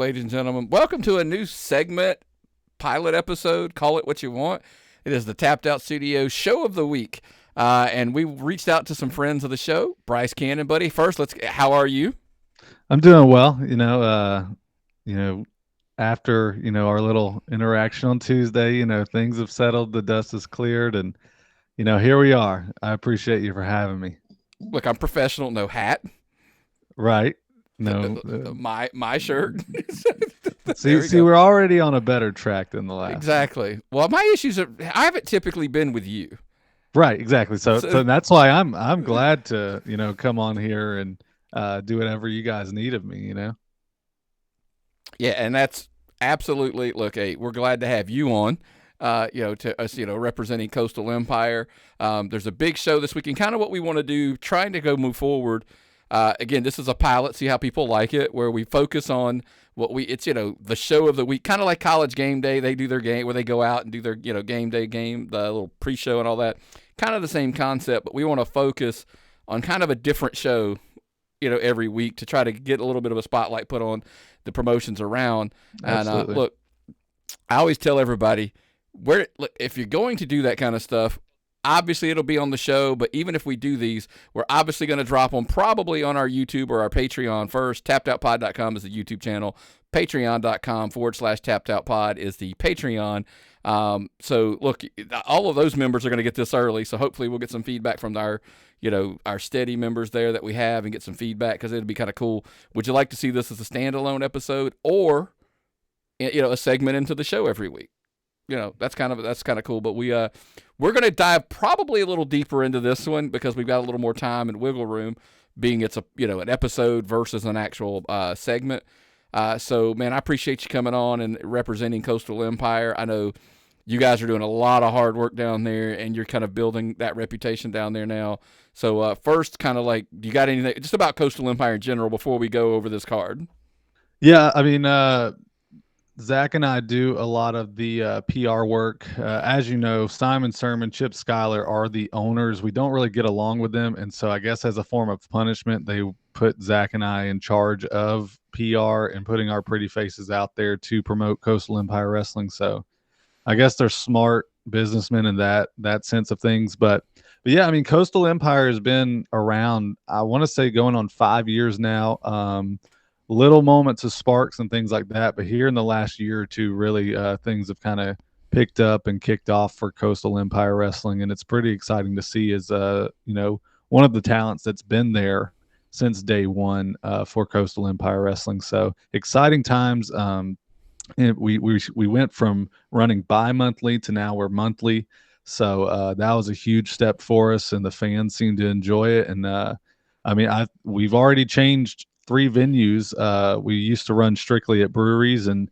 ladies and gentlemen. Welcome to a new segment, pilot episode. Call it what you want. It is the Tapped Out Studios show of the week. And we reached out to some friends of the show. Bryce Cannon, buddy. First, how are you? I'm doing well. After, our little interaction on Tuesday, things have settled, the dust is cleared, and, here we are. I appreciate you for having me. Look, I'm professional. No hat. Right. No. My shirt. see, we're already on a better track than the last. Exactly. Well, my issues I haven't typically been with you. Right. Exactly. So that's why I'm glad to, come on here and do whatever you guys need of me, Yeah, and that's absolutely, look, hey, we're glad to have you on, to us, representing Coastal Empire. There's a big show this weekend, kind of what we want to do, trying to move forward. Again, this is a pilot, see how people like it, where we focus on it's the show of the week, kind of like College Game Day. They do their game where they go out and do their, game day game, the little pre-show and all that. Kind of the same concept, but we want to focus on kind of a different show, every week to try to get a little bit of a spotlight put on the promotions around. Absolutely. And look, I always tell everybody, if you're going to do that kind of stuff, obviously it'll be on the show, but even if we do these, we're obviously going to drop them probably on our YouTube or our Patreon first. TappedOutPod.com is the YouTube channel. Patreon.com/TappedOutPod is the Patreon. So look, all of those members are going to get this early, so hopefully we'll get some feedback from our steady members there that we have and get some feedback, because it'd be kind of cool. Would you like to see this as a standalone episode or, a segment into the show every week? That's kind of cool. But we're going to dive probably a little deeper into this one because we've got a little more time and wiggle room, being it's an episode versus an actual segment. So man, I appreciate you coming on and representing Coastal Empire. I know you guys are doing a lot of hard work down there, and you're kind of building that reputation down there now. So first, kind of like, do you got anything just about Coastal Empire in general before we go over this card? Yeah, I mean, Zach and I do a lot of the PR work. As you know, Simon Sermon, Chip Schuyler are the owners. We don't really get along with them, and so I guess as a form of punishment, they put Zach and I in charge of PR and putting our pretty faces out there to promote Coastal Empire Wrestling. So I guess they're smart businessmen in that sense of things. But yeah, I mean, Coastal Empire has been around, I want to say, going on 5 years now. Little moments of sparks and things like that, but here in the last year or two, really things have kind of picked up and kicked off for Coastal Empire Wrestling, and it's pretty exciting to see as one of the talents that's been there since day one for Coastal Empire Wrestling. So exciting times. We went from running bi-monthly to now we're monthly, so that was a huge step for us, and the fans seem to enjoy it. And we've already changed 3 venues. We used to run strictly at breweries, and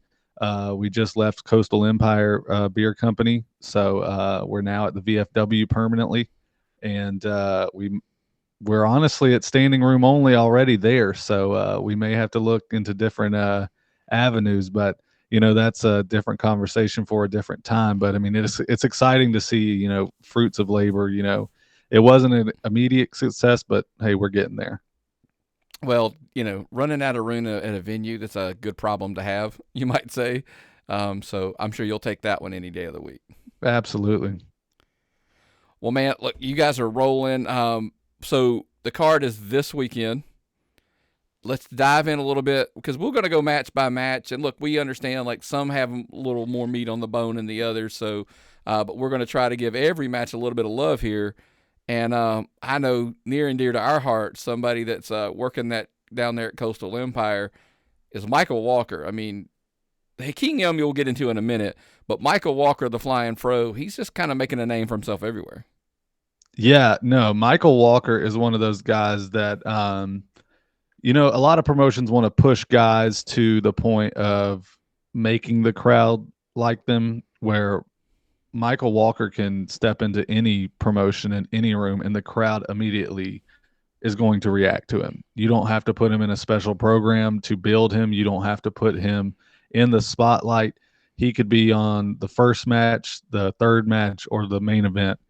we just left Coastal Empire Beer Company, so we're now at the VFW permanently, and we're honestly at standing room only already there, so we may have to look into different avenues, but that's a different conversation for a different time. But I mean, it's exciting to see fruits of labor. It wasn't an immediate success, but hey, we're getting there. Well, running out of room at a venue, that's a good problem to have, you might say. So I'm sure you'll take that one any day of the week. Absolutely. Well, man, look, you guys are rolling. So the card is this weekend. Let's dive in a little bit, because we're going to go match by match. And look, we understand, like, some have a little more meat on the bone than the others. So, but we're going to try to give every match a little bit of love here. And I know near and dear to our hearts, somebody that's working that down there at Coastal Empire is Michael Walker. I mean, Hakeem we'll get into in a minute, but Michael Walker, the Flying Fro, he's just kind of making a name for himself everywhere. Yeah, no, Michael Walker is one of those guys that, a lot of promotions want to push guys to the point of making the crowd like them, where Michael Walker can step into any promotion in any room and the crowd immediately is going to react to him. You don't have to put him in a special program to build him. You don't have to put him in the spotlight. He could be on the first match, the third match, or the main event.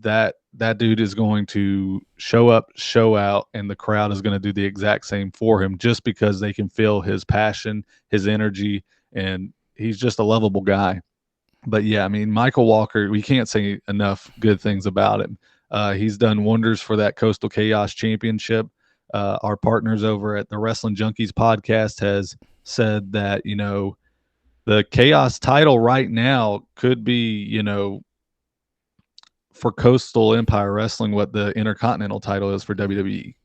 that dude is going to show up, show out, and the crowd is going to do the exact same for him just because they can feel his passion, his energy, and he's just a lovable guy. But yeah, I mean, Michael Walker, we can't say enough good things about him. He's done wonders for that Coastal Chaos Championship. Our partners over at the Wrestling Junkies podcast has said that, the Chaos title right now could be, for Coastal Empire Wrestling what the Intercontinental title is for WWE.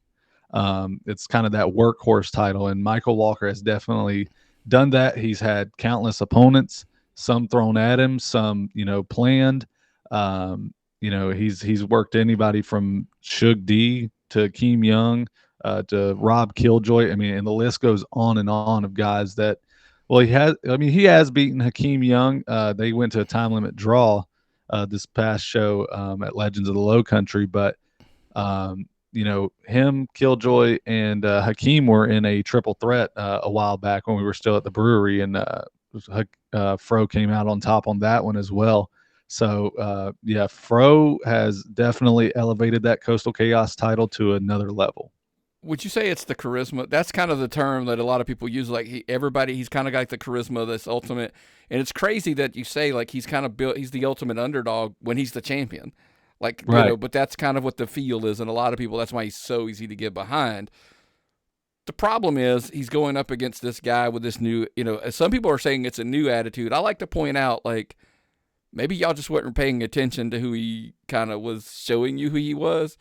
It's kind of that workhorse title, and Michael Walker has definitely done that. He's had countless opponents, some thrown at him, some planned. He's worked anybody from Suge D to Hakeem Young to Rob Killjoy. I mean, and the list goes on and on of guys that. Well, he has beaten Hakeem Young. They went to a time limit draw this past show at Legends of the Low Country, but him, Killjoy, and Hakeem were in a triple threat a while back when we were still at the brewery, and Fro came out on top on that one as well. So Fro has definitely elevated that Coastal Chaos title to another level. Would you say it's the charisma? That's kind of the term that a lot of people use. Like he's kind of got the charisma that's ultimate. And it's crazy that you say like he's kind of built. He's the ultimate underdog when he's the champion. Like right. But that's kind of what the feel is, and a lot of people. That's why he's so easy to get behind. The problem is he's going up against this guy with this new. Some people are saying it's a new attitude. I like to point out like maybe y'all just weren't paying attention to who he kind of was showing you who he was.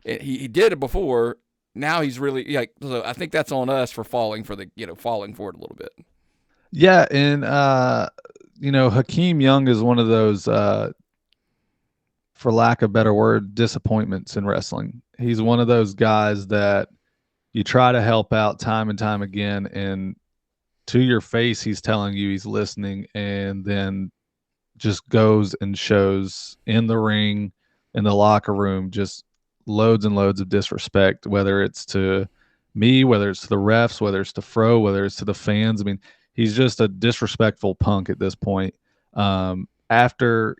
He did it before. Now he's really like. So I think that's on us for falling for it a little bit. Yeah, and Hakeem Young is one of those, for lack of a better word, disappointments in wrestling. He's one of those guys that you try to help out time and time again, and to your face, he's telling you he's listening, and then just goes and shows in the ring, in the locker room, just loads and loads of disrespect, whether it's to me, whether it's to the refs, whether it's to Fro, whether it's to the fans. I mean, he's just a disrespectful punk at this point. After,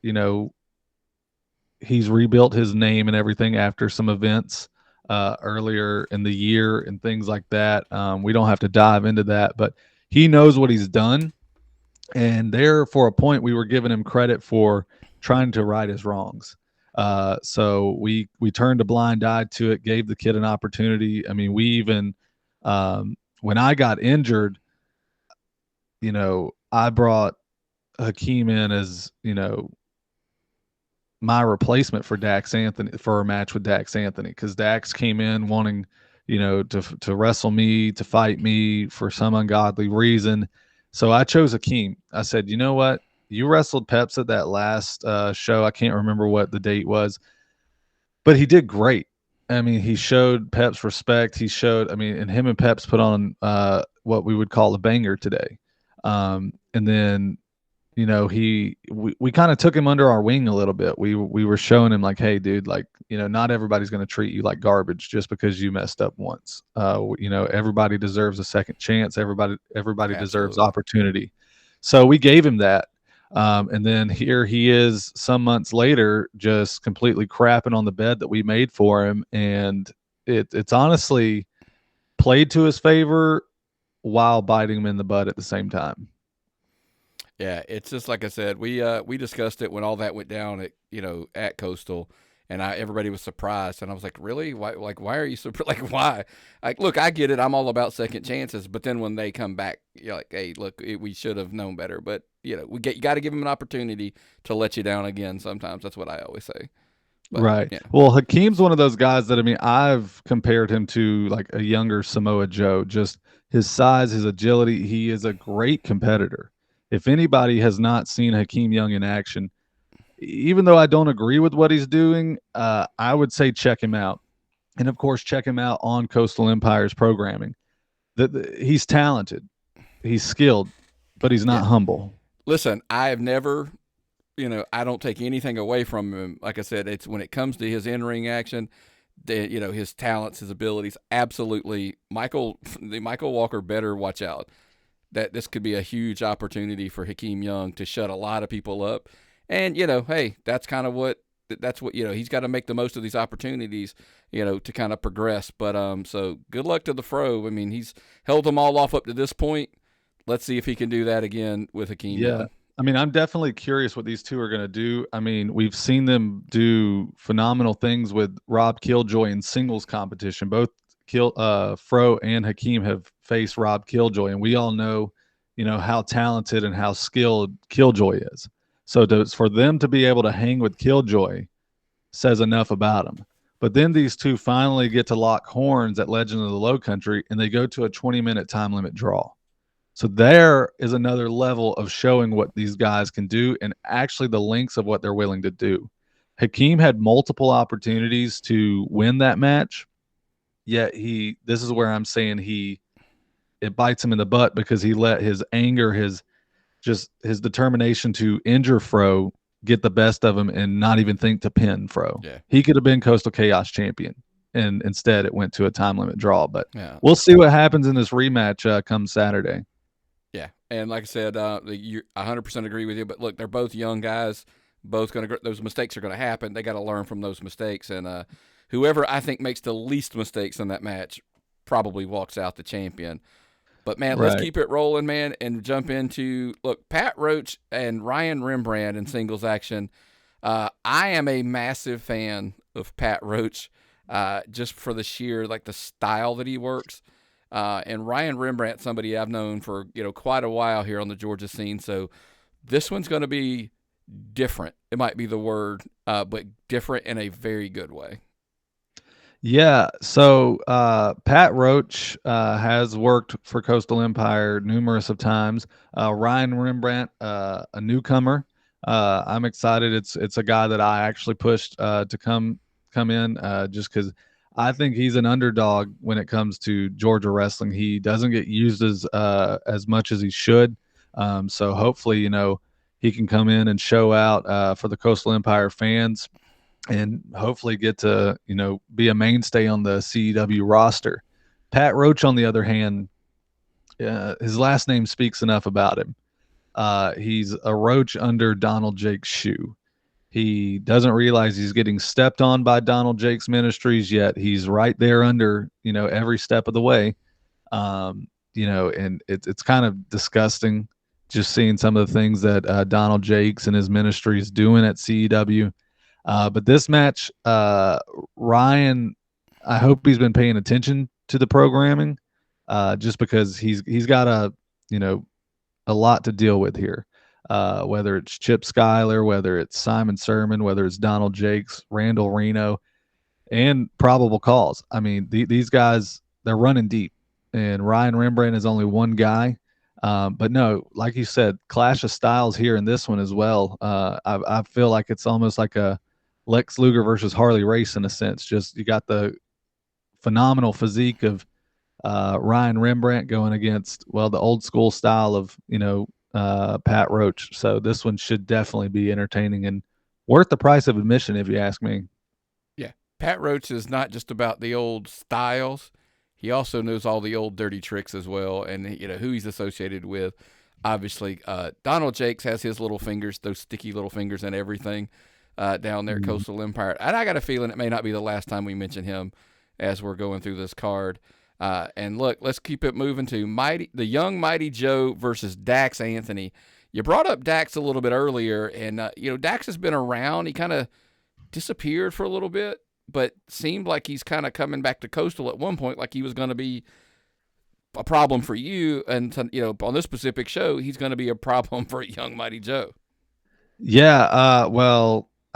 he's rebuilt his name and everything after some events earlier in the year and things like that. We don't have to dive into that, but he knows what he's done. And there, for a point, we were giving him credit for trying to right his wrongs. So we turned a blind eye to it, gave the kid an opportunity. I mean, we even, when I got injured, I brought Hakeem in as, my replacement for Dax Anthony for a match with Dax Anthony, because Dax came in wanting, to wrestle me, to fight me for some ungodly reason. So I chose Hakeem. I said, you know what? You wrestled Peps at that last show. I can't remember what the date was, but he did great. I mean, he showed Peps respect. And him and Peps put on what we would call a banger today. And then, we kind of took him under our wing a little bit. We were showing him like, hey, dude, like, not everybody's going to treat you like garbage just because you messed up once. Everybody deserves a second chance. Everybody deserves opportunity. So we gave him that. And then here he is some months later, just completely crapping on the bed that we made for him. And it's honestly played to his favor while biting him in the butt at the same time. Yeah, it's just like I said. We discussed it when all that went down at Coastal, and everybody was surprised, and I was like, really? Why? Like, why are you so like? Why? Like, look, I get it. I'm all about second chances, but then when they come back, you're like, hey, look, we should have known better. But you got to give them an opportunity to let you down again. Sometimes that's what I always say. But, right. Yeah. Well, Hakeem's one of those guys that, I mean, I've compared him to like a younger Samoa Joe. Just his size, his agility. He is a great competitor. If anybody has not seen Hakeem Young in action, even though I don't agree with what he's doing, I would say check him out. And of course, check him out on Coastal Empire's programming. He's talented, he's skilled, but he's not humble. Listen, I have never, I don't take anything away from him. Like I said, it's when it comes to his in-ring action, his talents, his abilities, absolutely. Michael Walker better watch out. That this could be a huge opportunity for Hakeem Young to shut a lot of people up. And, hey, that's kind of what that's what, he's got to make the most of these opportunities, to kind of progress. But so good luck to the Fro. I mean, he's held them all off up to this point. Let's see if he can do that again with Hakeem Yeah. Young. I mean, I'm definitely curious what these two are going to do. I mean, we've seen them do phenomenal things with Rob Killjoy in singles competition. Both Fro and Hakeem have faced Rob Killjoy, and we all know, how talented and how skilled Killjoy is. So for them to be able to hang with Killjoy says enough about them. But then these two finally get to lock horns at Legend of the Low Country, and they go to a 20-minute time limit draw. So there is another level of showing what these guys can do and actually the lengths of what they're willing to do. Hakeem had multiple opportunities to win that match, yet this is where I'm saying it bites him in the butt because he let his anger, his determination to injure Fro get the best of him and not even think to pin Fro. Yeah. He could have been Coastal Chaos champion, and instead it went to a time limit draw. But Yeah. we'll see what happens in this rematch come Saturday. Yeah, and like I said, I 100% agree with you. But look, they're both young guys. Both those mistakes are going to happen. They got to learn from those mistakes, and whoever I think makes the least mistakes in that match probably walks out the champion. But man, let's keep it rolling, man, and jump into Pat Roach and Ryan Rembrandt in singles action. I am a massive fan of Pat Roach, just for the sheer the style that he works. And Ryan Rembrandt, somebody I've known for quite a while here on the Georgia scene. So this one's going to be different. It might be the word, but different in a very good way. Yeah. So Pat Roach has worked for Coastal Empire numerous of times. Ryan Rembrandt, a newcomer. I'm excited. It's a guy that I actually pushed to come in just because I think he's an underdog when it comes to Georgia wrestling. He doesn't get used as much as he should. So hopefully, he can come in and show out for the Coastal Empire fans and hopefully get to, be a mainstay on the CEW roster. Pat Roach, on the other hand, his last name speaks enough about him. He's a Roach under Donald Jake's shoe. He doesn't realize he's getting stepped on by Donald Jake's Ministries, yet he's right there under, every step of the way. And it's kind of disgusting just seeing some of the things that Donald Jakes and his ministry is doing at CEW. But this match, Ryan, I hope he's been paying attention to the programming, just because he's got a lot to deal with here. Whether it's Chip Schuyler, whether it's Simon Sermon, whether it's Donald Jakes, Randall, Reno, and probable cause. I mean, these guys, they're running deep, and Ryan Rembrandt is only one guy. But no, like you said, clash of styles here in this one as well. I feel like it's almost like a Lex Luger versus Harley Race in a sense. Just you got the phenomenal physique of Ryan Rembrandt going against, the old school style of, Pat Roach. So this one should definitely be entertaining and worth the price of admission, if you ask me. Yeah. Pat Roach is not just about the old styles. He also knows all the old dirty tricks as well, and who he's associated with. Obviously, Donald Jakes has his little fingers, those sticky little fingers and everything down there at Coastal Empire. And I got a feeling it may not be the last time we mention him as we're going through this card. And look, let's keep it moving to the young Mighty Joe versus Dax Anthony. You brought up Dax a little bit earlier, and Dax has been around. He kind of disappeared for a little bit, but seemed like he's kind of coming back to Coastal at one point, like he was going to be a problem for you. And on this specific show, he's going to be a problem for young Mighty Joe. Yeah.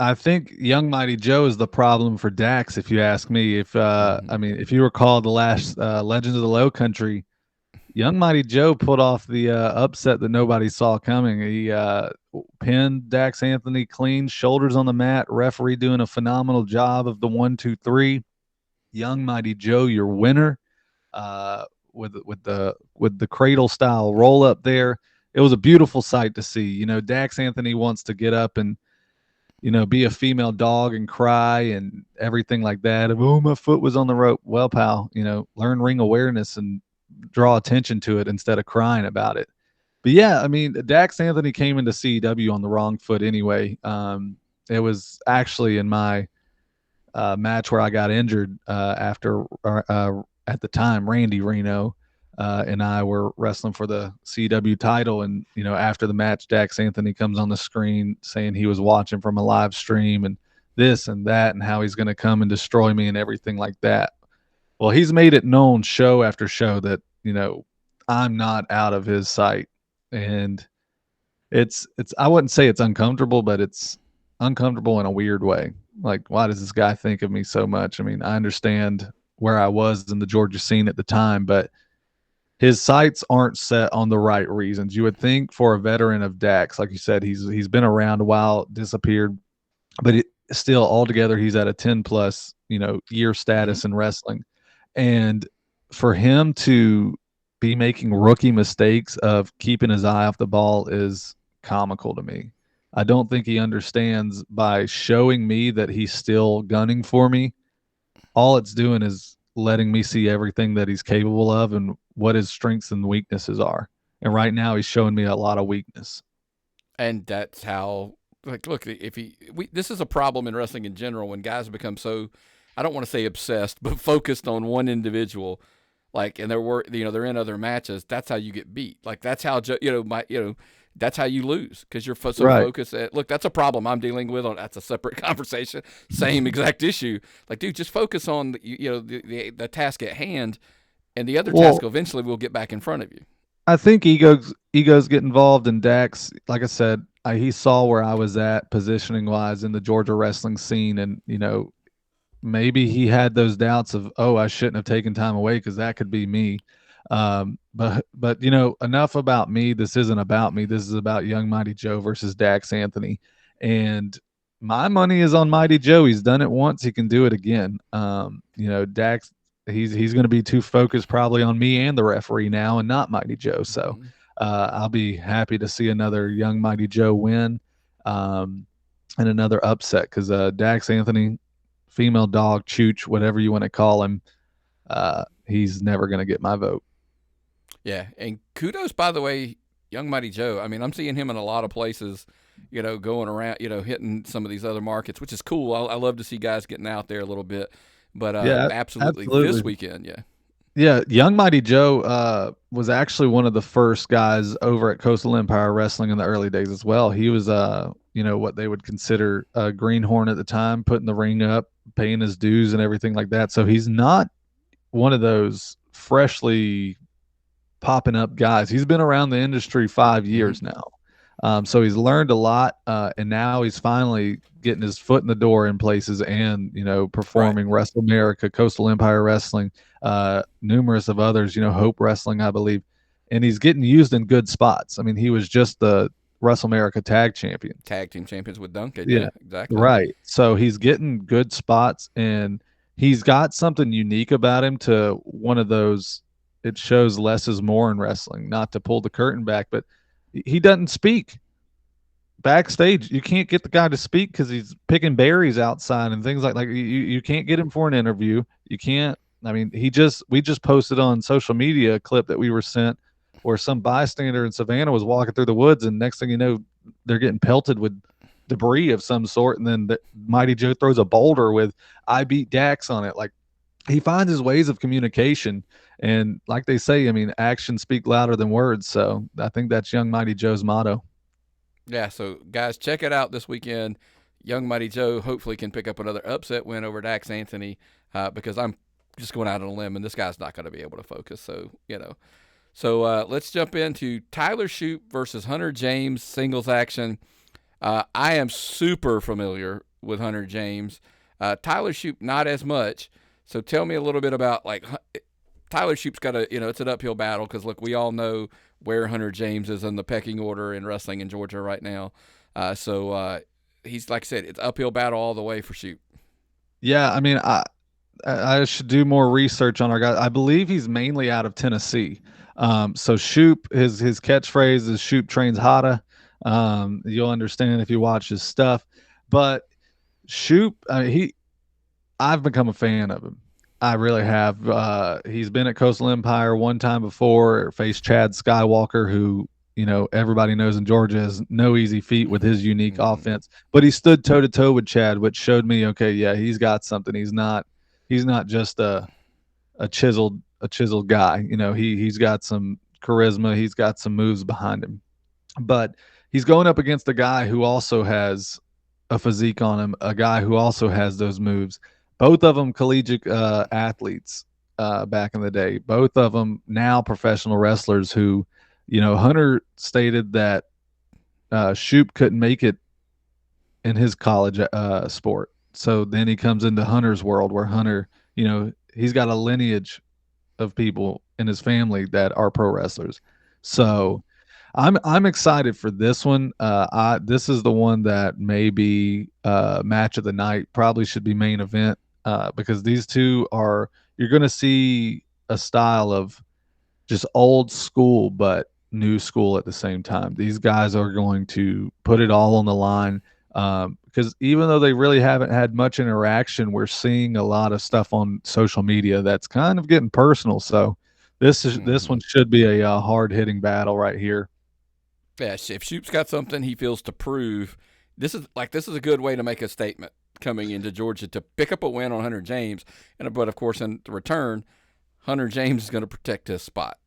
I think young Mighty Joe is the problem for Dax, if you ask me. If if you recall the last Legends of the Low Country, young Mighty Joe put off the upset that nobody saw coming. He pinned Dax Anthony clean, shoulders on the mat. Referee doing a phenomenal job of the 1, 2, 3. Young Mighty Joe, your winner, with the cradle style roll up there. It was a beautiful sight to see. Dax Anthony wants to get up and be a female dog and cry and everything like that. Oh, my foot was on the rope. Well, pal, learn ring awareness and draw attention to it instead of crying about it. But yeah, Dax Anthony came into CEW on the wrong foot anyway. It was actually in my match where I got injured after at the time Randy Reno and I were wrestling for the CW title, and after the match, Dax Anthony comes on the screen saying he was watching from a live stream and this and that, and how he's going to come and destroy me and everything like that. Well, he's made it known show after show that I'm not out of his sight, and it's I wouldn't say it's uncomfortable, but it's uncomfortable in a weird way. Like, why does this guy think of me so much? I mean, I understand where I was in the Georgia scene at the time, but his sights aren't set on the right reasons. You would think for a veteran of Dax, like you said, he's been around a while, disappeared, but still altogether he's at a 10 plus year status in wrestling, and for him to be making rookie mistakes of keeping his eye off the ball is comical to me. I don't think he understands by showing me that he's still gunning for me. All it's doing is letting me see everything that he's capable of and what his strengths and weaknesses are. And right now he's showing me a lot of weakness. And that's how, like, look, this is a problem in wrestling in general when guys become so, I don't want to say obsessed, but focused on one individual. Like, and they're in other matches. That's how you get beat. Like, that's how that's how you lose, because you're so Right. focused. Look, that's a problem I'm dealing with. That's a separate conversation. Same exact issue. Like, dude, just focus on the task at hand, and the other Well, task eventually will get back in front of you. I think egos get involved in Dax. Like I said, he saw where I was at positioning wise in the Georgia wrestling scene, and maybe he had those doubts of, oh, I shouldn't have taken time away because that could be me. But enough about me. This isn't about me. This is about Young Mighty Joe versus Dax Anthony, and my money is on Mighty Joe. He's done it once. He can do it again. Dax. He's going to be too focused probably on me and the referee now, and not Mighty Joe. So I'll be happy to see another Young Mighty Joe win, and another upset, because Dax Anthony, female dog, chooch, whatever you want to call him, he's never going to get my vote. Yeah, and kudos, by the way, Young Mighty Joe. I mean, I'm seeing him in a lot of places, going around, hitting some of these other markets, which is cool. I love to see guys getting out there a little bit. But Yeah, absolutely, absolutely. this weekend, yeah. Yeah, Young Mighty Joe was actually one of the first guys over at Coastal Empire Wrestling in the early days as well. He was what they would consider a greenhorn at the time, putting the ring up, paying his dues and everything like that. So he's not one of those freshly popping up guys. He's been around the industry 5 years now. So he's learned a lot, and now he's finally getting his foot in the door in places, and performing Wrestle America, Coastal Empire Wrestling, numerous of others. Hope Wrestling, I believe, and he's getting used in good spots. I mean, he was just the Wrestle America Tag Champion, Tag Team Champions with Duncan. yeah, exactly. right. So he's getting good spots, and he's got something unique about him. To one of those, it shows less is more in wrestling. Not to pull the curtain back, but he doesn't speak backstage. You can't get the guy to speak because he's picking berries outside and things like you can't get him for an interview. You can't. I mean, we just posted on social media a clip that we were sent where some bystander in Savannah was walking through the woods, and next thing you know, they're getting pelted with debris of some sort, and then Mighty Joe throws a boulder with "I beat Dax" on it. Like, he finds his ways of communication, and like they say, I mean, actions speak louder than words. So I think that's Young Mighty Joe's motto. Yeah, so guys, check it out this weekend. Young Mighty Joe hopefully can pick up another upset win over Dax Anthony, because I'm just going out on a limb, and this guy's not going to be able to focus. So let's jump into Tyler Shoop versus Hunter James singles action. I am super familiar with Hunter James. Tyler Shoop, not as much. So tell me a little bit about, like, Tyler Shoop's got it's an uphill battle, because, look, we all know where Hunter James is in the pecking order in wrestling in Georgia right now. So he's, like I said, it's uphill battle all the way for Shoop. Yeah, I mean, I should do more research on our guy. I believe he's mainly out of Tennessee. So Shoop, his catchphrase is "Shoop trains hotter." You'll understand if you watch his stuff. But Shoop, I've become a fan of him. I really have. He's been at Coastal Empire one time before, faced Chad Skywalker, who everybody knows in Georgia is no easy feat with his unique Mm-hmm. offense. But he stood toe to toe with Chad, which showed me, okay, yeah, he's got something. He's not just a chiseled guy. He's got some charisma. He's got some moves behind him. But he's going up against a guy who also has a physique on him, a guy who also has those moves. Both of them collegiate athletes back in the day. Both of them now professional wrestlers who, Hunter stated that Shoop couldn't make it in his college sport. So then he comes into Hunter's world where Hunter, he's got a lineage of people in his family that are pro wrestlers. Mm-hmm. So I'm excited for this one. This is the one that may be match of the night. Probably should be main event because these two are you're going to see a style of just old school but new school at the same time. These guys are going to put it all on the line because even though they really haven't had much interaction, we're seeing a lot of stuff on social media that's kind of getting personal. So this Mm-hmm. one should be a hard hitting battle right here. Yeah, if Shoop's got something he feels to prove, this is a good way to make a statement coming into Georgia to pick up a win on Hunter James, but of course in return, Hunter James is going to protect his spot.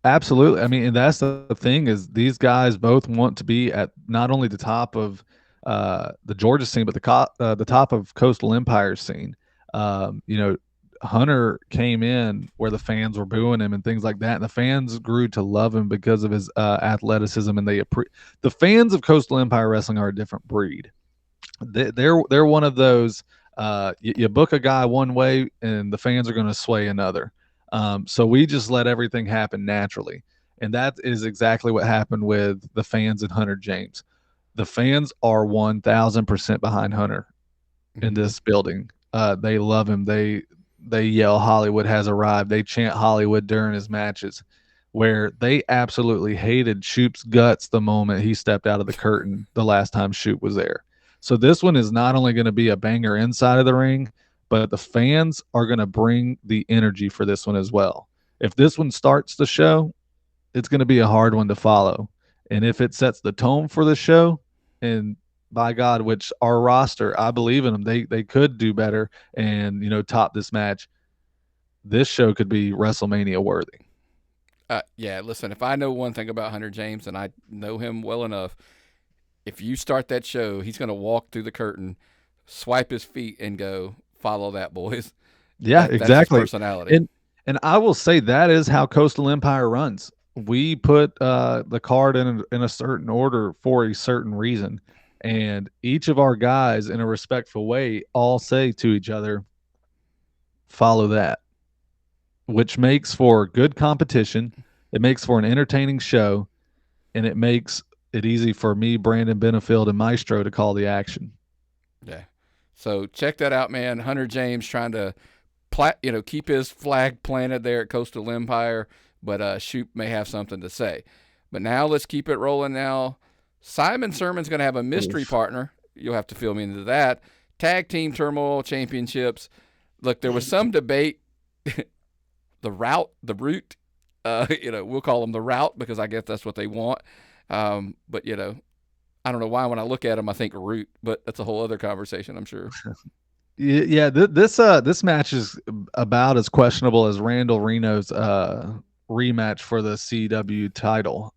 Absolutely. I mean, and that's the thing is these guys both want to be at not only the top of the Georgia scene, but the top of Coastal Empire scene. Um, you know, Hunter came in where the fans were booing him and things like that, and the fans grew to love him because of his athleticism. And the fans of Coastal Empire Wrestling are a different breed. They're one of those. You book a guy one way, and the fans are going to sway another. So we just let everything happen naturally, and that is exactly what happened with the fans and Hunter James. The fans are 1,000% behind Hunter in Mm-hmm. this building. They love him. They yell Hollywood has arrived. They chant Hollywood during his matches, where they absolutely hated Shoop's guts the moment he stepped out of the curtain the last time Shoop was there. So this one is not only going to be a banger inside of the ring, but the fans are going to bring the energy for this one as well. If this one starts the show, it's going to be a hard one to follow. And if it sets the tone for the show, and by God, which our roster, I believe in them, they could do better and top this match. This show could be WrestleMania worthy. Yeah, listen, if I know one thing about Hunter James, and I know him well enough, if you start that show, he's going to walk through the curtain, swipe his feet, and go, "Follow that, boys." Yeah, That's his exactly. personality. And I will say that is how Coastal Empire runs. We put the card in a certain order for a certain reason, and each of our guys, in a respectful way, all say to each other, "Follow that," which makes for good competition. It makes for an entertaining show, and it makes it easy for me, Brandon Benefield, and Maestro to call the action. Yeah. So check that out, man. Hunter James trying to keep his flag planted there at Coastal Empire, but Shoop may have something to say. But now let's keep it rolling. Now, Simon Sermon's going to have a mystery Oof. partner. You'll have to fill me into that. Tag Team Turmoil Championships. Look, there was some debate. The route. We'll call them the route because I guess that's what they want. But I don't know why when I look at them I think root, but that's a whole other conversation, I'm sure. Yeah, this match is about as questionable as Randall Reno's rematch for the CW title.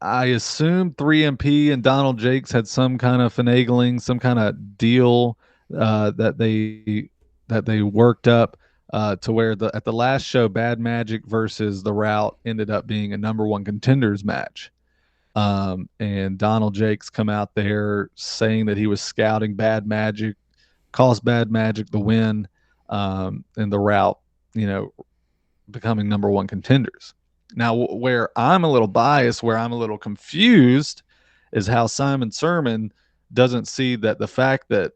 I assume 3MP and Donald Jakes had some kind of finagling, some kind of deal that they worked up to where at the last show, Bad Magic versus The Route ended up being a number one contenders match. And Donald Jakes come out there saying that he was scouting Bad Magic, cost Bad Magic the win, in The Route, you know, becoming number one contenders. Now, where I'm a little biased, where I'm a little confused, is how Simon Sermon doesn't see that the fact that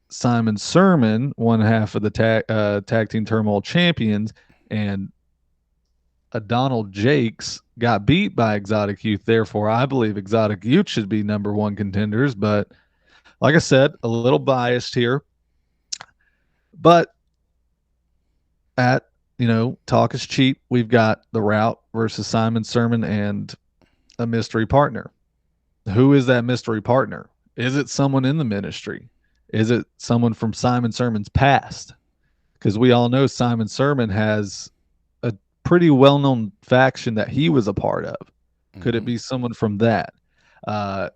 Simon Sermon, one half of the tag team turmoil champions, and a Donald Jakes got beat by Exotic Youth. Therefore, I believe Exotic Youth should be number one contenders. But like I said, a little biased here. But at talk is cheap. We've got the route versus Simon Sermon and a mystery partner. Who is that mystery partner? Is it someone in the ministry? Is it someone from Simon Sermon's past? Because we all know Simon Sermon has a pretty well-known faction that he was a part of. Could it Mm-hmm. be someone from that?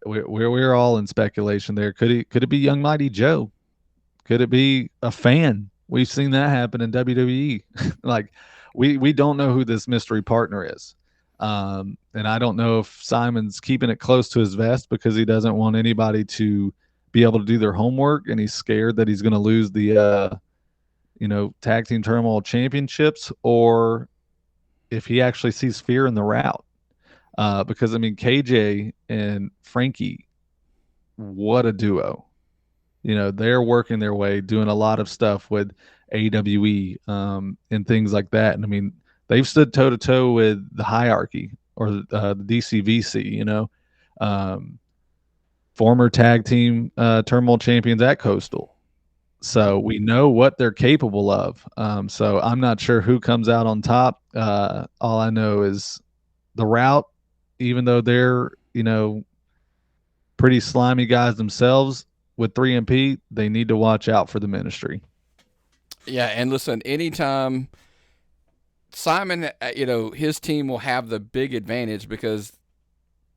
We're all in speculation there. Could it be Young Mighty Joe? Could it be a fan? We've seen that happen in WWE. Like we don't know who this mystery partner is. And I don't know if Simon's keeping it close to his vest because he doesn't want anybody to be able to do their homework, and he's scared that he's going to lose the tag team turmoil championships, or if he actually sees fear in the route. Because I mean, KJ and Frankie, what a duo! They're working their way, doing a lot of stuff with AWE and things like that. And I mean, they've stood toe to toe with the hierarchy or the DCVC. Um, Former tag team turmoil champions at Coastal. So we know what they're capable of. So I'm not sure who comes out on top. All I know is the route, even though they're, pretty slimy guys themselves with 3MP, they need to watch out for the ministry. Yeah, and listen, anytime Simon, his team will have the big advantage because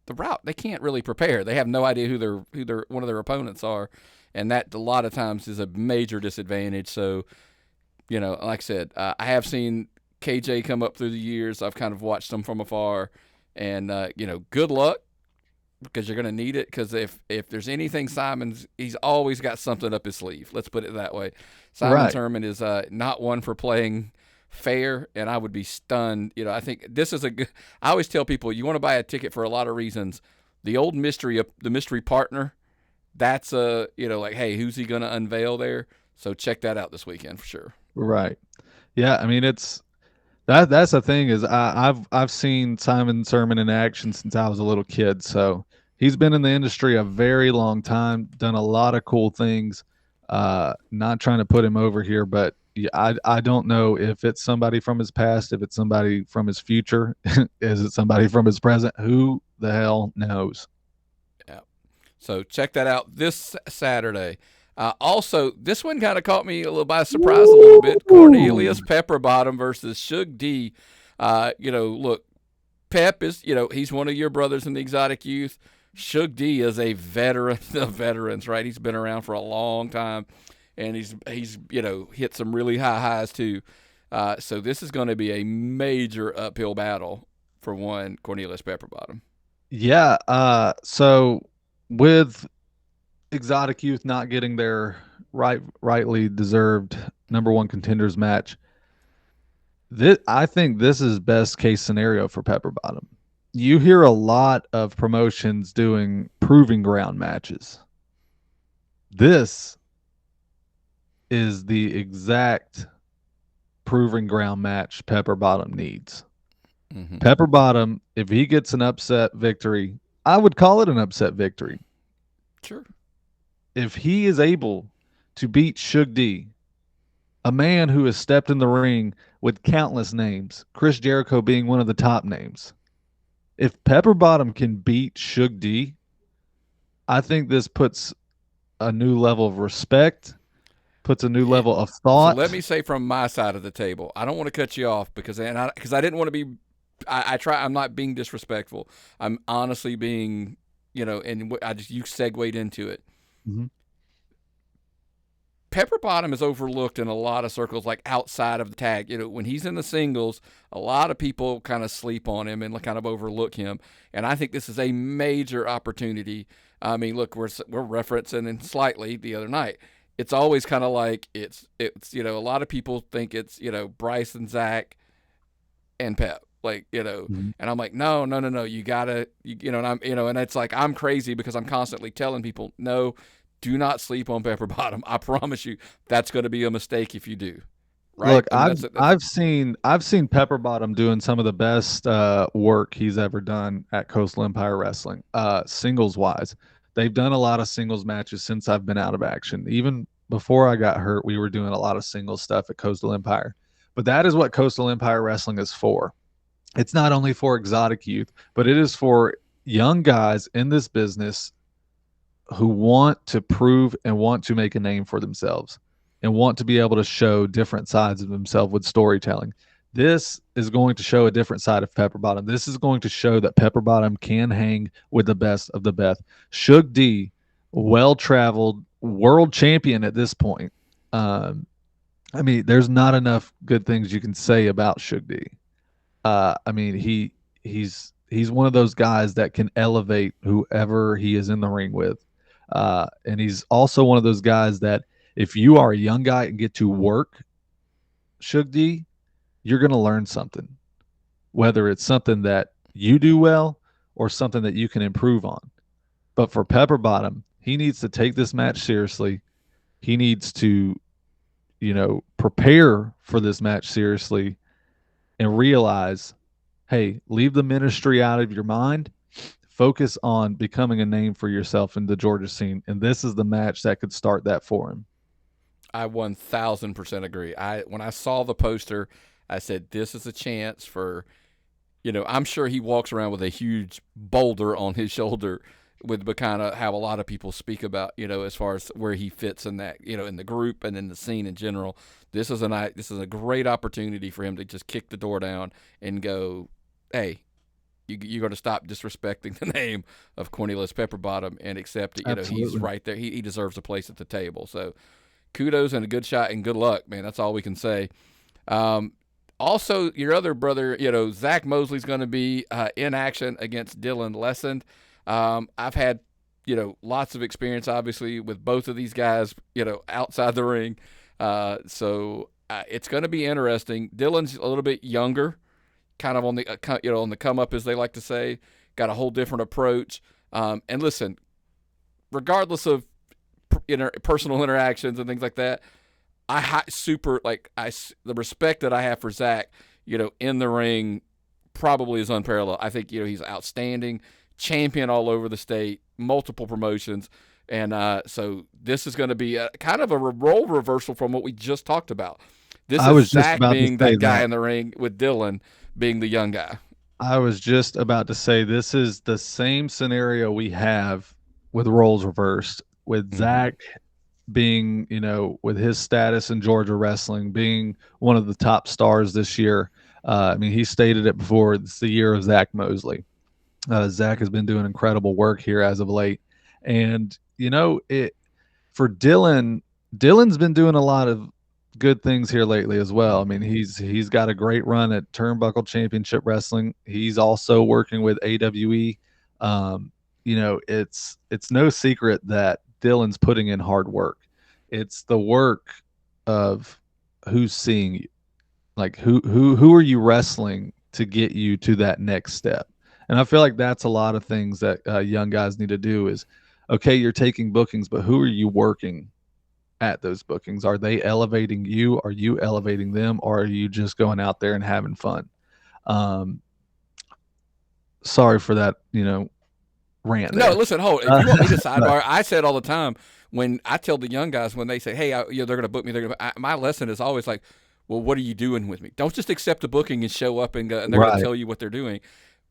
the route they can't really prepare. They have no idea who their one of their opponents are, and that a lot of times is a major disadvantage. So, like I said, I have seen KJ come up through the years. I've kind of watched them from afar, and good luck because you're going to need it. Because if there's anything he's always got something up his sleeve. Let's put it that way. Simon Right. Sermon is not one for playing fair, and I would be stunned. I think this is a good. I always tell people you want to buy a ticket for a lot of reasons. The old mystery, the mystery partner, that's like, hey, who's he going to unveil there? So check that out this weekend for sure. Right. Yeah. I mean, that's the thing is I've seen Simon Sermon in action since I was a little kid. So he's been in the industry a very long time, done a lot of cool things. Not trying to put him over here, but yeah, I don't know if it's somebody from his past, if it's somebody from his future, is it somebody from his present? Who the hell knows? Yeah. So check that out this Saturday. Also, this one kind of caught me a little by surprise a little bit. Cornelius Pepperbottom versus Suge D. Look, Pep is, he's one of your brothers in the exotic youth. Suge D is a veteran of veterans, right? He's been around for a long time, and he's hit some really high highs too. So this is going to be a major uphill battle for one Cornelius Pepperbottom. Yeah. So with exotic youth not getting their rightly deserved number one contenders match, I think this is best case scenario for Pepperbottom. You hear a lot of promotions doing proving ground matches. This is the exact proving ground match Pepperbottom needs. Mm-hmm. Pepperbottom, if he gets an upset victory, I would call it an upset victory. Sure. If he is able to beat Suge D, a man who has stepped in the ring with countless names, Chris Jericho being one of the top names. If Pepperbottom can beat Suge D, I think this puts a new level of respect, puts a new level of So thought. let me say from my side of the table, I don't want to cut you off because I didn't want to be. I try. I'm not being disrespectful. I'm honestly being, and you segued into it. Mm-hmm. Pepperbottom is overlooked in a lot of circles, like outside of the tag. When he's in the singles, a lot of people kind of sleep on him and kind of overlook him. And I think this is a major opportunity. I mean, look, we're referencing it slightly the other night. It's always kind of like it's a lot of people think it's Bryce and Zach and Pep. Mm-hmm. And I'm like, no, you gotta, and and it's like I'm crazy because I'm constantly telling people, no, do not sleep on Pepperbottom. I promise you, that's going to be a mistake if you do. Right? Look, I mean, I've seen Pepperbottom doing some of the best work he's ever done at Coastal Empire Wrestling, singles wise. They've done a lot of singles matches since I've been out of action. Even before I got hurt, we were doing a lot of singles stuff at Coastal Empire. But that is what Coastal Empire Wrestling is for. It's not only for exotic youth, but it is for young guys in this business who want to prove and want to make a name for themselves and want to be able to show different sides of themselves with storytelling. This is going to show a different side of Pepperbottom. This is going to show that Pepperbottom can hang with the best of the best. Suge D, well traveled world champion at this point. Um, I mean, there's not enough good things you can say about Suge D. I mean, he's one of those guys that can elevate whoever he is in the ring with. And he's also one of those guys that if you are a young guy and get to work Suge D, you're going to learn something, whether it's something that you do well or something that you can improve on. But for Pepperbottom, he needs to take this match seriously. He needs to, prepare for this match seriously and realize, hey, leave the ministry out of your mind. Focus on becoming a name for yourself in the Georgia scene. And this is the match that could start that for him. I 1000% agree. When I saw the poster, I said, this is a chance for, I'm sure he walks around with a huge boulder on his shoulder with kind of how a lot of people speak about, as far as where he fits in that, in the group and in the scene in general. This is a great opportunity for him to just kick the door down and go, hey, you're going to stop disrespecting the name of Cornelius Pepperbottom and accept it. He's right there. He deserves a place at the table. So kudos and a good shot and good luck, man. That's all we can say. Also, your other brother, Zach Mosley's going to be in action against Dylan Lesynd. I've had, lots of experience, obviously, with both of these guys, outside the ring. So it's going to be interesting. Dylan's a little bit younger, kind of on the, on the come up, as they like to say. Got a whole different approach. And listen, regardless of personal interactions and things like that, the respect that I have for Zach, in the ring probably is unparalleled. I think, he's outstanding, champion all over the state, multiple promotions. And so this is going to be kind of a role reversal from what we just talked about. This is Zach being that guy in the ring with Dylan being the young guy. I was just about to say this is the same scenario we have with roles reversed, with Zach being, with his status in Georgia wrestling, being one of the top stars this year. I mean, he stated it before, it's the year of Zach Mosley. Zach has been doing incredible work here as of late. And, for Dylan's been doing a lot of good things here lately as well. I mean, he's got a great run at Turnbuckle Championship Wrestling. He's also working with AWE. It's no secret that Dylan's putting in hard work. It's the work of who's seeing you, like who are you wrestling to get you to that next step. And I feel like that's a lot of things that young guys need to do is, okay, you're taking bookings, but who are you working at those bookings? Are they elevating you? Are you elevating them? Or are you just going out there and having fun? Sorry for that, rant there. No, listen, hold. If you want me to sidebar, I said all the time when I tell the young guys when they say, "Hey, they're going to book me," my lesson is always like, "Well, what are you doing with me? Don't just accept the booking and show up and go, and they're going to tell you what they're doing.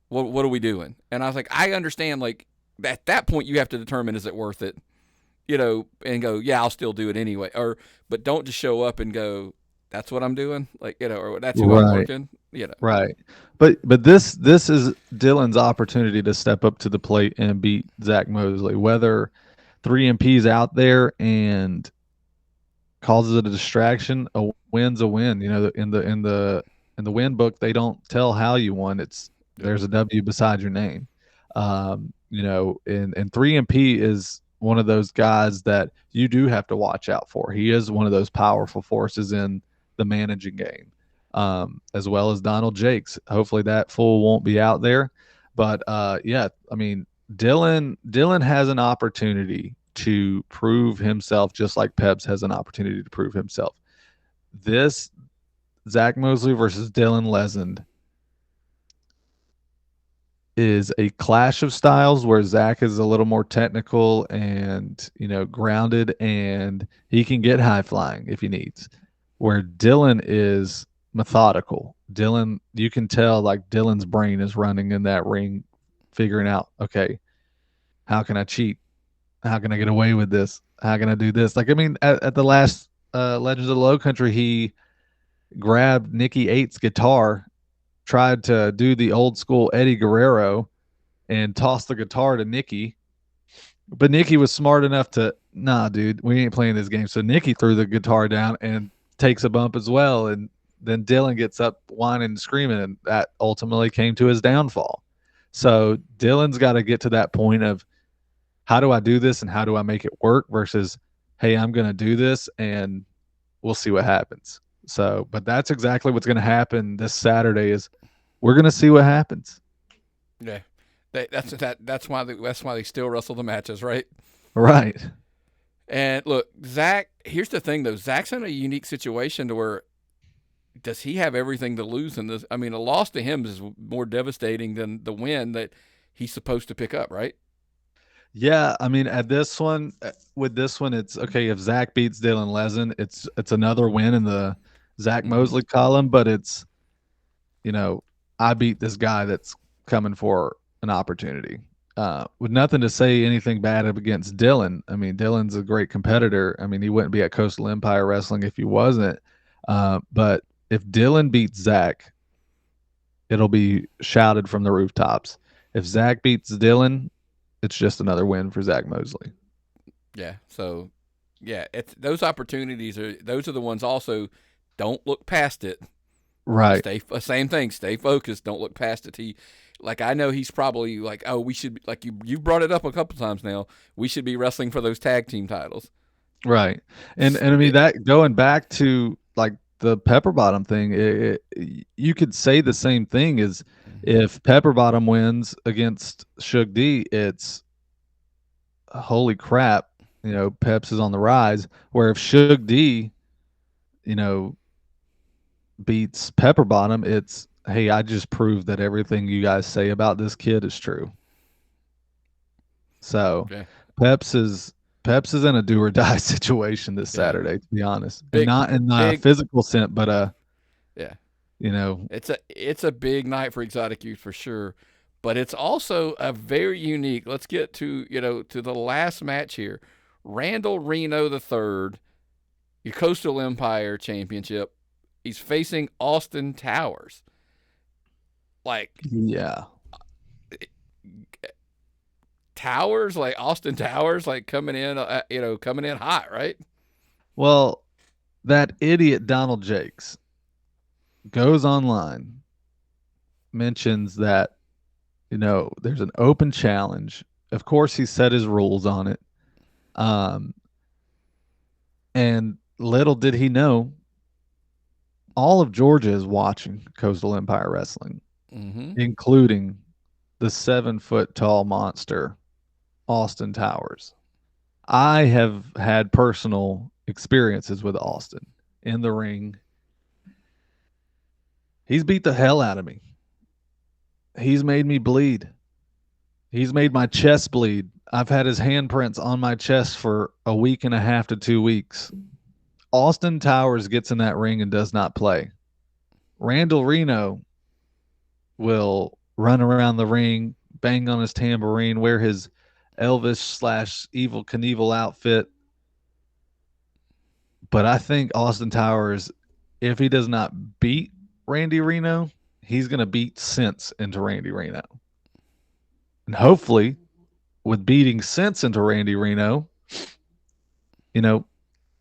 What are we doing?" And I was like, I understand. Like at that point, you have to determine is it worth it, and go, yeah, I'll still do it anyway. But don't just show up and go, that's what I'm doing, or that's who I'm working. Right. But this is Dylan's opportunity to step up to the plate and beat Zach Mosley. Whether 3MP's out there and causes it a distraction, a win's a win. In the win book, they don't tell how you won. There's a W beside your name. And 3MP is one of those guys that you do have to watch out for. He is one of those powerful forces in the managing game. As well as Donald Jakes. Hopefully that fool won't be out there. But yeah, I mean, Dylan has an opportunity to prove himself just like Peps has an opportunity to prove himself. This Zach Mosley versus Dylan Lesynd is a clash of styles where Zach is a little more technical and, grounded, and he can get high flying if he needs. Where Dylan is methodical. Dylan, you can tell like Dylan's brain is running in that ring, figuring out, okay, how can I cheat? How can I get away with this? How can I do this? Like, I mean, at the last Legends of the Low Country, he grabbed Nikki Eight's guitar, tried to do the old school Eddie Guerrero, and tossed the guitar to Nikki. But Nikki was smart enough to, nah, dude, we ain't playing this game. So Nikki threw the guitar down and takes a bump as well. And then Dylan gets up whining and screaming, and that ultimately came to his downfall. So Dylan's got to get to that point of, how do I do this and how do I make it work versus, hey, I'm going to do this and we'll see what happens. So, but that's exactly what's going to happen this Saturday is we're going to see what happens. Yeah, that's why they still wrestle the matches, right? Right. And look, Zach. Here's the thing, though. Zach's in a unique situation to where does he have everything to lose in this? I mean, a loss to him is more devastating than the win that he's supposed to pick up, right? Yeah, I mean, at this one, with this one, it's okay if Zach beats Dylan Lesynd, it's another win in the Zach Mm-hmm. Mosley column, but it's, you know, I beat this guy that's coming for an opportunity. With nothing to say anything bad against Dylan. I mean, Dylan's a great competitor. I mean, he wouldn't be at Coastal Empire Wrestling if he wasn't. But if Dylan beats Zach, it'll be shouted from the rooftops. If Zach beats Dylan, it's just another win for Zach Mosley. Yeah. So, yeah, it's those opportunities those are the ones. Also, don't look past it. Right. Same thing. Stay focused. Don't look past it. Like I know he's probably like, oh, we should like you brought it up a couple times now. We should be wrestling for those tag team titles. Right. And I mean that going back to like the Pepperbottom thing, you could say the same thing as if Pepperbottom wins against Suge D, it's holy crap, Peps is on the rise. Where if Suge D, you know, beats Pepperbottom, it's hey, I just proved that everything you guys say about this kid is true. So Yeah. Peps is Peps is in a do or die situation this Yeah. Saturday, to be honest, and Big not in a big. physical sense, but Yeah. you know, It's a big night for exotic youth for sure, but it's also a very unique. Let's get to the last match here. Randall Reno the third, your Coastal Empire Championship. He's facing Austin Towers. Like yeah. Towers, like Austin Towers, like coming in hot, right? Well, that idiot Donald Jakes goes online, mentions that there's an open challenge. Of course, he set his rules on it. Um, and little did he know, all of Georgia is watching Coastal Empire Wrestling, Mm-hmm. including the 7 foot tall monster, Austin Towers. I have had personal experiences with Austin in the ring. He's beat the hell out of me. He's made me bleed. He's made my chest bleed. I've had his handprints on my chest for a week and a half to 2 weeks. Austin Towers gets in that ring and does not play. Randall Reno will run around the ring, bang on his tambourine, wear his Elvis/Evil Knievel outfit. But I think Austin Towers, if he does not beat Randy Reno, he's going to beat sense into Randy Reno. And hopefully, with beating sense into Randy Reno, you know,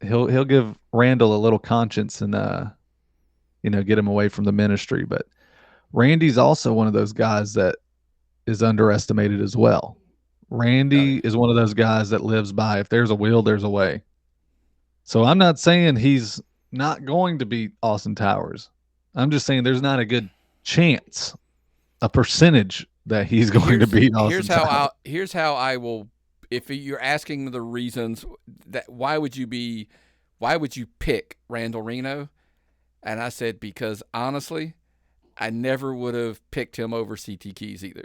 he'll give Randall a little conscience and get him away from the ministry. But Randy's also one of those guys that is underestimated as well. Oh Randy yeah. is one of those guys that lives by if there's a will, there's a way. So I'm not saying he's not going to beat Austin Towers. I'm just saying there's not a good chance, a percentage that he's going to beat Austin Towers. Here's how I will. If you're asking the reasons that why would you pick Randall Reno? And I said because honestly, I never would have picked him over CT Keys either.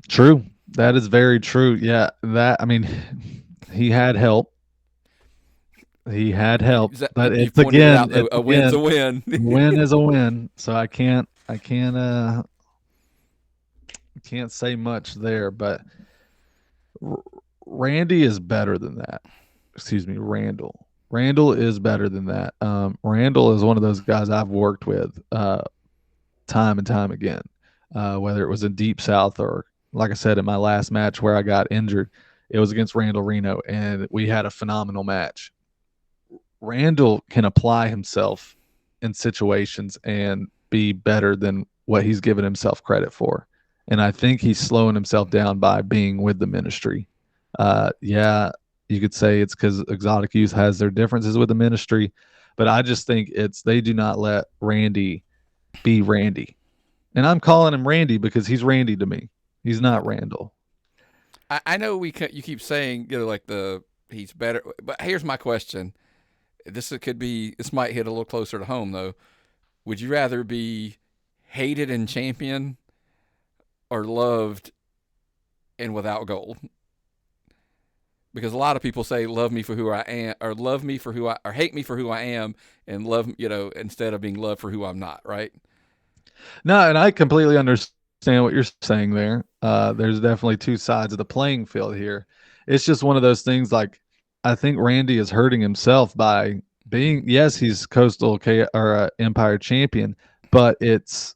True. That is very true. Yeah. That, I mean, he had help. He had help, but You've it's pointed it again, out, though. A win's a win. win is a win. So I can't say much there, but R- Randy is better than that. Excuse me, Randall. Randall is better than that. Randall is one of those guys I've worked with time and time again, whether it was in Deep South or, like I said, in my last match where I got injured, it was against Randall Reno, and we had a phenomenal match. Randall can apply himself in situations and be better than what he's given himself credit for. And I think he's slowing himself down by being with the ministry. Yeah, you could say it's because Exotic Youth has their differences with the ministry, but I just think it's they do not let Randy be Randy. And I'm calling him Randy because he's Randy to me. He's not Randall. I know you keep saying, like he's better, but here's my question. This might hit a little closer to home though. Would you rather be hated and champion or loved and without gold? Because a lot of people say love me for who I am, or love me for who I, or hate me for who I am, and love, instead of being loved for who I'm not, right? No, and I completely understand what you're saying there. There's definitely two sides of the playing field here. It's just one of those things like I think Randy is hurting himself by being, yes, he's Empire champion, but the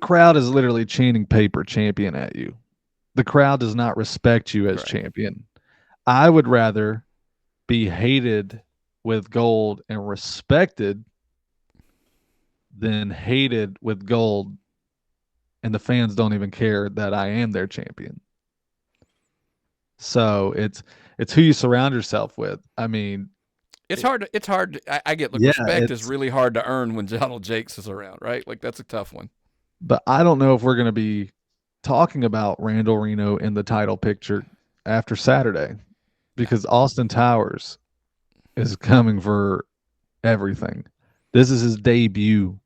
crowd is literally chanting paper champion at you. The crowd does not respect you as Correct. champion. I would rather be hated with gold and respected than hated with gold and the fans don't even care that I am their champion. So it's who you surround yourself with. I mean, It's hard. It's hard. I get, look, yeah, respect is it's really hard to earn when Donald Jakes is around, right? Like that's a tough one. but I don't know if we're going to be talking about Randall Reno in the title picture after Saturday Yeah. because Austin Towers is coming for everything. This is his debut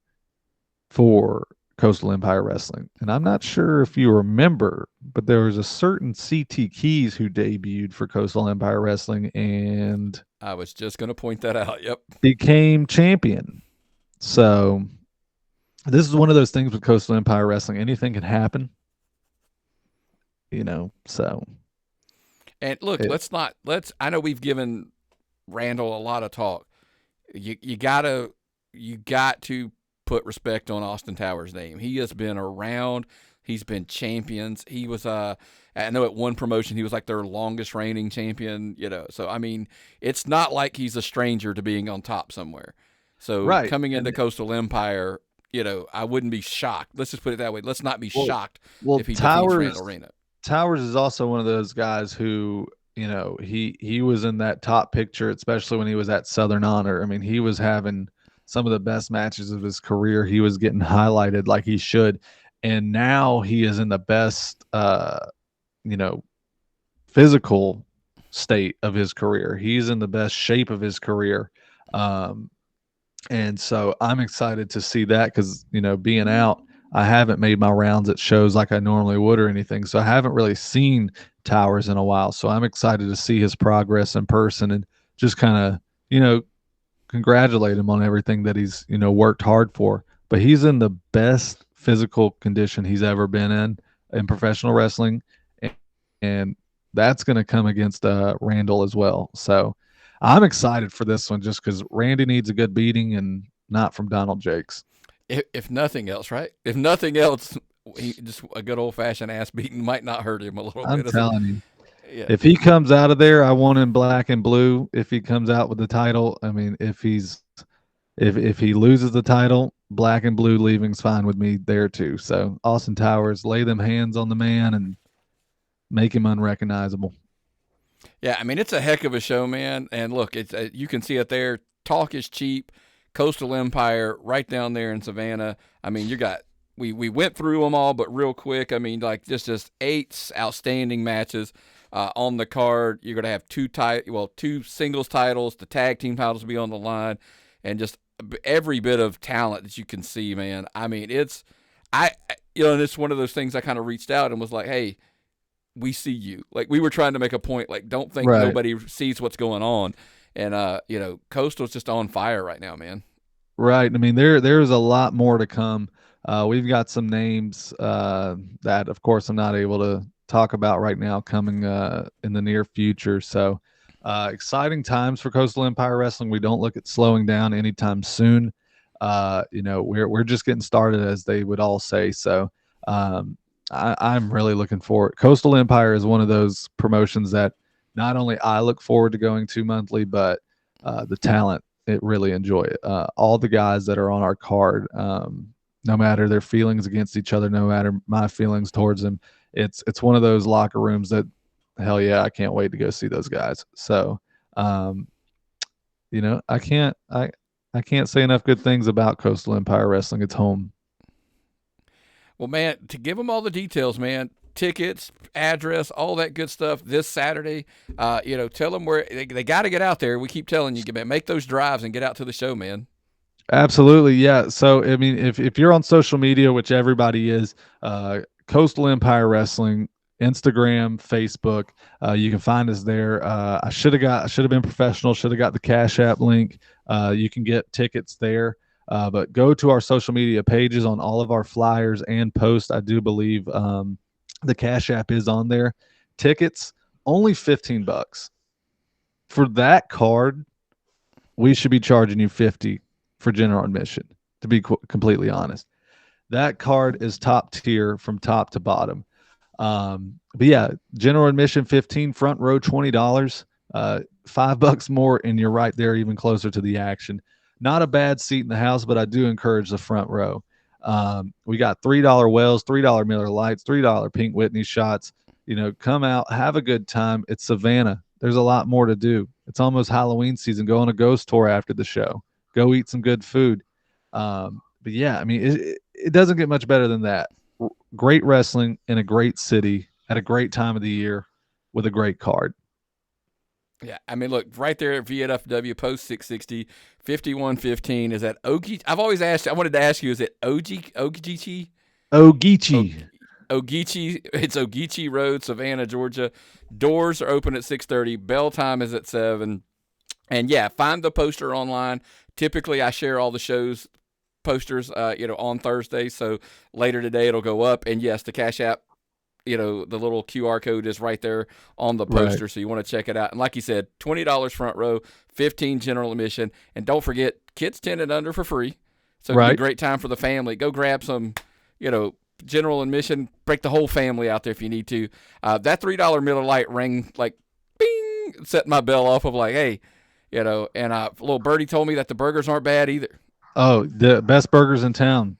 for Coastal Empire Wrestling. And I'm not sure if you remember, but there was a certain CT Keys who debuted for Coastal Empire Wrestling and I was just going to point that out. Yep. became champion. So this is one of those things with Coastal Empire Wrestling. Anything can happen, so And look, it, I know we've given Randall a lot of talk. You got to put respect on Austin Towers' name. He has been around. He's been champions. He was I know at one promotion he was like their longest reigning champion. So I mean, it's not like he's a stranger to being on top somewhere. So right. coming into And Coastal Empire, I wouldn't be shocked. Let's just put it that way. Let's not be shocked well if he defeats Towers Randall Reno. Towers is also one of those guys who, he was in that top picture, especially when he was at Southern Honor. I mean, he was having some of the best matches of his career. He was getting highlighted like he should. And now he is in the best you know, physical state of his career. He's in the best shape of his career. Um, and so I'm excited to see that because, being out, I haven't made my rounds at shows like I normally would or anything. So I haven't really seen Towers in a while. So I'm excited to see his progress in person and just kind of, congratulate him on everything that he's, worked hard for. But he's in the best physical condition he's ever been in professional wrestling. And that's going to come against Randall as well. So I'm excited for this one just because Randy needs a good beating and not from Donald Jakes. If nothing else, right? If nothing else, just a good old fashioned ass beating might not hurt him a little I'm bit. telling you. Yeah. If he comes out of there, I want him black and blue. If he comes out with the title, I mean, if he loses the title, black and blue leaving's fine with me there too. So Austin Towers, lay them hands on the man and make him unrecognizable. Yeah, I mean it's a heck of a show, man. And look, it's you can see it there. Talk is cheap. Coastal Empire, right down there in Savannah. I mean, we went through them all, but real quick. I mean, like just 8 outstanding matches on the card. You're gonna have two singles titles. The tag team titles will be on the line, and just every bit of talent that you can see, man. I mean, and it's one of those things I kind of reached out and was like, hey, we see you. Like, we were trying to make a point, like, don't think Right. nobody sees what's going on. And, Coastal's just on fire right now, man. Right. I mean, there's a lot more to come. We've got some names that, of course, I'm not able to talk about right now coming in the near future. So exciting times for Coastal Empire Wrestling. We don't look at slowing down anytime soon. We're just getting started, as they would all say. So I'm really looking forward. Coastal Empire is one of those promotions that not only I look forward to going to monthly, but the talent really enjoy it. All the guys that are on our card, no matter their feelings against each other, no matter my feelings towards them, it's one of those locker rooms that, hell yeah, I can't wait to go see those guys. So, I can't say enough good things about Coastal Empire Wrestling. It's home. Well, man, to give them all the details, man, tickets, address, all that good stuff this Saturday. Tell them where they got to get out there. We keep telling you, man, make those drives and get out to the show, man. Absolutely, yeah. So, I mean, if you're on social media, which everybody is, Coastal Empire Wrestling, Instagram, Facebook, you can find us there. I should have been professional. Should have got the Cashapp link. You can get tickets there. But go to our social media pages on all of our flyers and posts. I do believe the Cashapp is on there. Tickets only $15 for that card. We should be charging you $50 for general admission. To be completely honest, that card is top tier from top to bottom. But yeah, general admission $15, front row $20, $5 more, and you're right there, even closer to the action. Not a bad seat in the house, but I do encourage the front row. We got $3 Wells, $3 Miller Lights, $3 Pink Whitney shots. Come out, have a good time. It's Savannah. There's a lot more to do. It's almost Halloween season. Go on a ghost tour after the show. Go eat some good food. But yeah, I mean, it doesn't get much better than that. Great wrestling in a great city at a great time of the year with a great card. Yeah, I mean, look, right there at VFW Post 660, 5115 is at Ogeechee. I've always asked, I wanted to ask you, is it Ogeechee? Ogeechee. Ogeechee. It's Ogeechee Road, Savannah, Georgia. Doors are open at 6:30. Bell time is at 7. And yeah, find the poster online. Typically, I share all the shows posters, on Thursday. So later today, it'll go up. And yes, the Cash App, the little QR code is right there on the poster. Right. So you want to check it out. And like you said, $20 front row, $15 general admission. And don't forget, kids 10 and under for free. So it's a great time for the family. Go grab some, general admission. Break the whole family out there if you need to. That $3 Miller Lite rang like, bing, set my bell off of like, hey, and little birdie told me that the burgers aren't bad either. Oh, the best burgers in town.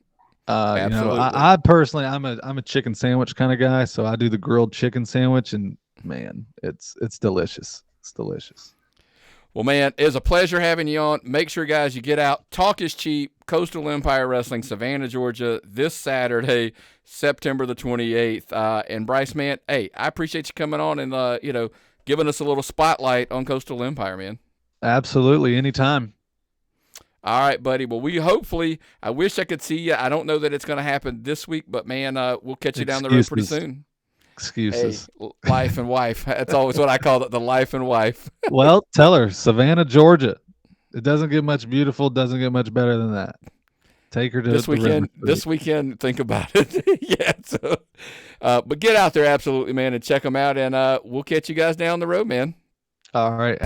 Absolutely. I personally, I'm a chicken sandwich kind of guy, so I do the grilled chicken sandwich, and man, it's delicious. It's delicious. Well, man, it was a pleasure having you on. Make sure, guys, you get out. Talk is cheap. Coastal Empire Wrestling, Savannah, Georgia, this Saturday, September the 28th. And Bryce, man, hey, I appreciate you coming on and giving us a little spotlight on Coastal Empire, man. Absolutely, anytime. All right, buddy. Well, I wish I could see you. I don't know that it's going to happen this week, but, man, we'll catch you down the road pretty soon. Excuses. Hey, life and wife. That's always what I call it, the life and wife. Well, tell her, Savannah, Georgia. It doesn't get much beautiful, doesn't get much better than that. Take her to this weekend. This weekend, think about it. Yeah. So, but get out there, absolutely, man, and check them out, and we'll catch you guys down the road, man. All right.